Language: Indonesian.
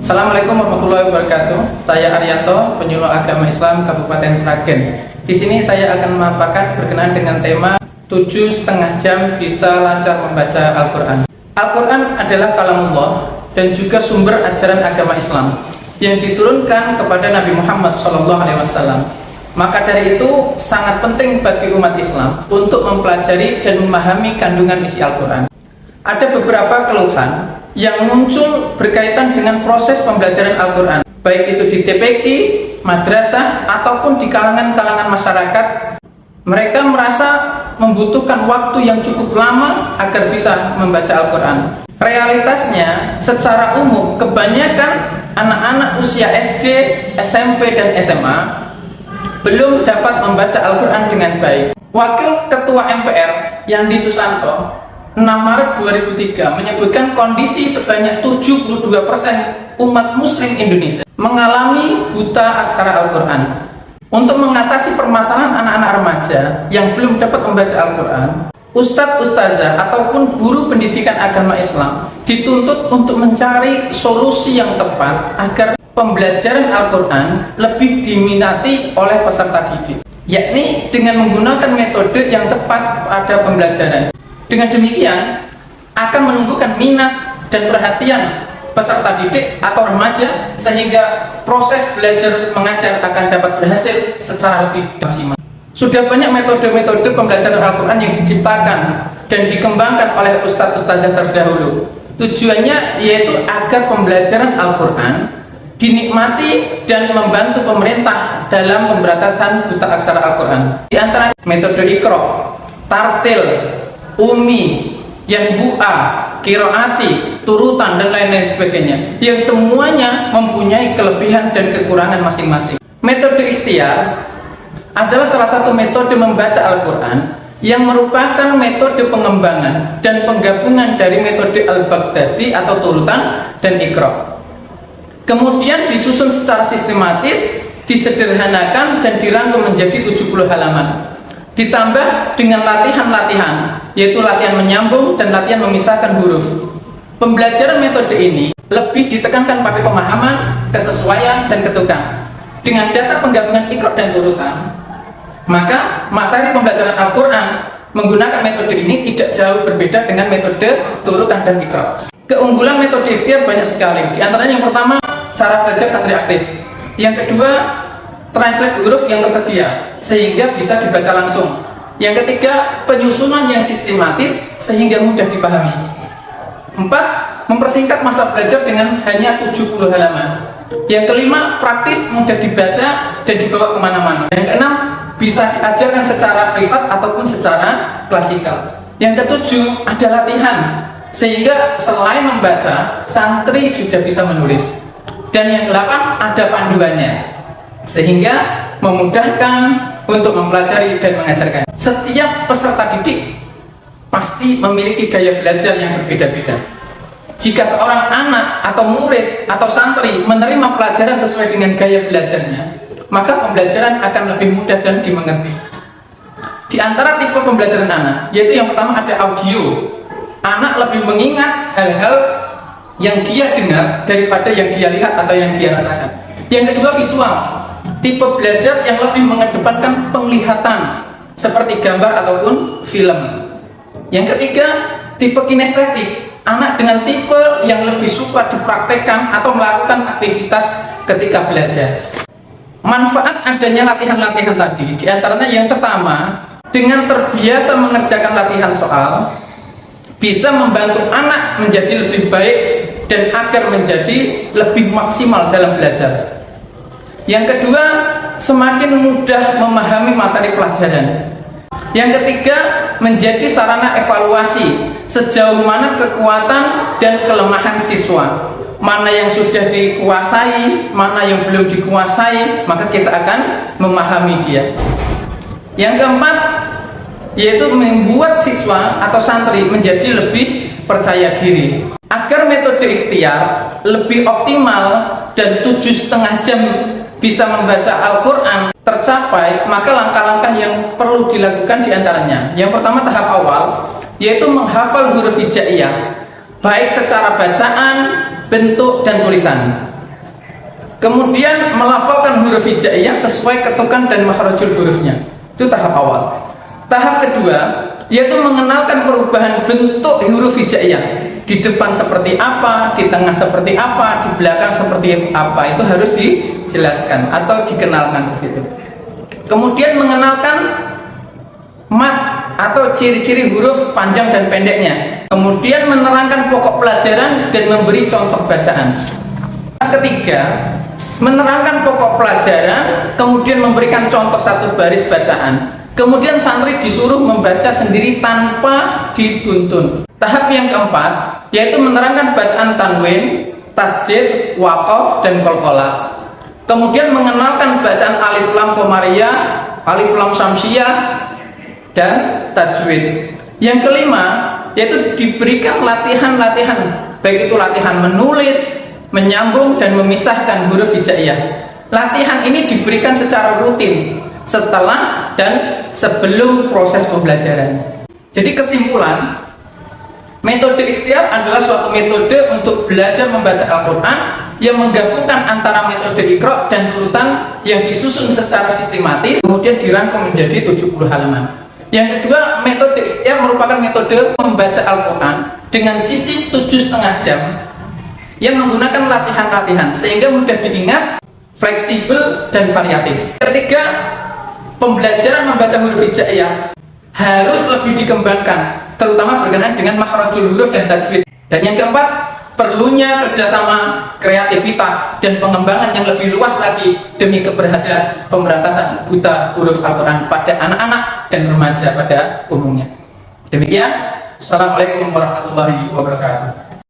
Assalamualaikum warahmatullahi wabarakatuh. Saya Arianto, penyuluh agama Islam Kabupaten Sragen. Di sini saya akan memaparkan berkenaan dengan tema 7,5 jam bisa lancar membaca Al-Quran. Al-Quran adalah kalamullah dan juga sumber ajaran agama Islam yang diturunkan kepada Nabi Muhammad SAW. Maka dari itu sangat penting bagi umat Islam untuk mempelajari dan memahami kandungan isi Al-Quran. Ada beberapa keluhan yang muncul berkaitan dengan proses pembelajaran Al-Quran, baik itu di TPQ, madrasah, ataupun di kalangan-kalangan masyarakat. Mereka merasa membutuhkan waktu yang cukup lama agar bisa membaca Al-Quran. Realitasnya, secara umum, kebanyakan anak-anak usia SD, SMP, dan SMA belum dapat membaca Al-Quran dengan baik. Wakil Ketua MPR, Yandi Susanto, 6 Maret 2003 menyebutkan kondisi sebanyak 72% umat muslim Indonesia mengalami buta aksara Al-Quran. Untuk mengatasi permasalahan anak-anak remaja yang belum dapat membaca Al-Quran, Ustadz, Ustazah, ataupun guru pendidikan agama Islam dituntut untuk mencari solusi yang tepat agar pembelajaran Al-Quran lebih diminati oleh peserta didik, yakni dengan menggunakan metode yang tepat pada pembelajaran. Dengan demikian akan menumbuhkan minat dan perhatian peserta didik atau remaja sehingga proses belajar mengajar akan dapat berhasil secara lebih maksimal. Sudah banyak metode-metode pembelajaran Al-Quran yang diciptakan dan dikembangkan oleh ustadz-ustazah terdahulu. Tujuannya yaitu agar pembelajaran Al-Quran dinikmati dan membantu pemerintah dalam pemberantasan buta aksara Al-Quran. Di antara metode Iqra, Tartil, Umi, Yanbu'a, Qiraati, Turutan, dan lain-lain sebagainya, yang semuanya mempunyai kelebihan dan kekurangan masing-masing. Metode ikhtiar adalah salah satu metode membaca Al-Quran yang merupakan metode pengembangan dan penggabungan dari metode Al-Baghdadi atau Turutan dan Iqra. Kemudian disusun secara sistematis, disederhanakan, dan dirangkum menjadi 70 halaman. Ditambah dengan latihan-latihan, yaitu latihan menyambung dan latihan memisahkan huruf. Pembelajaran metode ini lebih ditekankan pada pemahaman, kesesuaian, dan ketukan. Dengan dasar penggabungan Iqra dan Turutan, maka materi pembelajaran Al-Quran menggunakan metode ini tidak jauh berbeda dengan metode Turutan dan Iqra. Keunggulan metode ikhtiar banyak sekali. Di antaranya yang pertama, cara belajar santri aktif. Yang kedua, translate huruf yang tersedia sehingga bisa dibaca langsung. Yang ketiga, penyusunan yang sistematis sehingga mudah dipahami. 4. Mempersingkat masa belajar dengan hanya 70 halaman. Yang kelima, praktis, mudah dibaca dan dibawa kemana-mana. Yang keenam, bisa diajarkan secara privat ataupun secara klasikal. Yang ketujuh, ada latihan sehingga selain membaca, santri juga bisa menulis. Dan yang delapan, ada panduannya sehingga memudahkan untuk mempelajari dan mengajarkan. Setiap peserta didik pasti memiliki gaya belajar yang berbeda-beda. Jika seorang anak atau murid atau santri menerima pelajaran sesuai dengan gaya belajarnya, maka pembelajaran akan lebih mudah dan dimengerti. Di antara tipe pembelajaran anak, yaitu yang pertama ada audio. Anak lebih mengingat hal-hal yang dia dengar daripada yang dia lihat atau yang dia rasakan. Yang kedua, visual. Tipe belajar yang lebih mengedepankan penglihatan seperti gambar ataupun film. Yang ketiga, tipe kinestetik. Anak dengan tipe yang lebih suka dipraktekkan atau melakukan aktivitas ketika belajar. Manfaat adanya latihan-latihan tadi, diantaranya yang pertama, dengan terbiasa mengerjakan latihan soal, bisa membantu anak menjadi lebih baik dan agar menjadi lebih maksimal dalam belajar. Yang kedua, semakin mudah memahami materi pelajaran. Yang ketiga, menjadi sarana evaluasi sejauh mana kekuatan dan kelemahan siswa. Mana yang sudah dikuasai, mana yang belum dikuasai, maka kita akan memahami dia. Yang keempat, yaitu membuat siswa atau santri menjadi lebih percaya diri. Agar metode ikhtiar lebih optimal dan 7,5 jam bisa membaca Al-Quran tercapai, maka langkah-langkah yang perlu dilakukan diantaranya. Yang pertama, tahap awal, yaitu menghafal huruf hijaiyah, baik secara bacaan, bentuk, dan tulisan. kemudian melafalkan huruf hijaiyah sesuai ketukan dan makhrajul hurufnya. Itu tahap awal. Tahap kedua yaitu mengenalkan perubahan bentuk huruf hijaiyah. Di depan seperti apa, di tengah seperti apa, di belakang seperti apa, itu harus dijelaskan atau dikenalkan di situ. Kemudian mengenalkan mat atau ciri-ciri huruf panjang dan pendeknya. Kemudian menerangkan pokok pelajaran dan memberi contoh bacaan. Ketiga, menerangkan pokok pelajaran, kemudian memberikan contoh satu baris bacaan. Kemudian santri disuruh membaca sendiri tanpa dituntun. Tahap yang keempat yaitu menerangkan bacaan tanwin, tasjid, waqaf, dan qalqalah. Kemudian mengenalkan bacaan alif lam qamariyah, alif lam syamsiyah, dan tajwid. Yang kelima yaitu diberikan latihan-latihan, baik itu latihan menulis, menyambung, dan memisahkan huruf hijaiyah. Latihan ini diberikan secara rutin setelah dan sebelum proses pembelajaran. Jadi kesimpulan, metode ikhtiar adalah suatu metode untuk belajar membaca Al-Quran yang menggabungkan antara metode Iqra dan urutan yang disusun secara sistematis, kemudian dirangkum menjadi 70 halaman. Yang kedua, metode ikhtiar merupakan metode membaca Al-Quran dengan sistem 7,5 jam yang menggunakan latihan-latihan sehingga mudah diingat, fleksibel, dan variatif. Ketiga, pembelajaran membaca huruf hijaiyah harus lebih dikembangkan, terutama berkenaan dengan makhrajul huruf dan tajwid. Dan yang keempat, perlunya kerjasama, kreativitas, dan pengembangan yang lebih luas lagi demi keberhasilan pemberantasan buta huruf Al-Quran pada anak-anak dan remaja pada umumnya. Demikian, Assalamualaikum warahmatullahi wabarakatuh.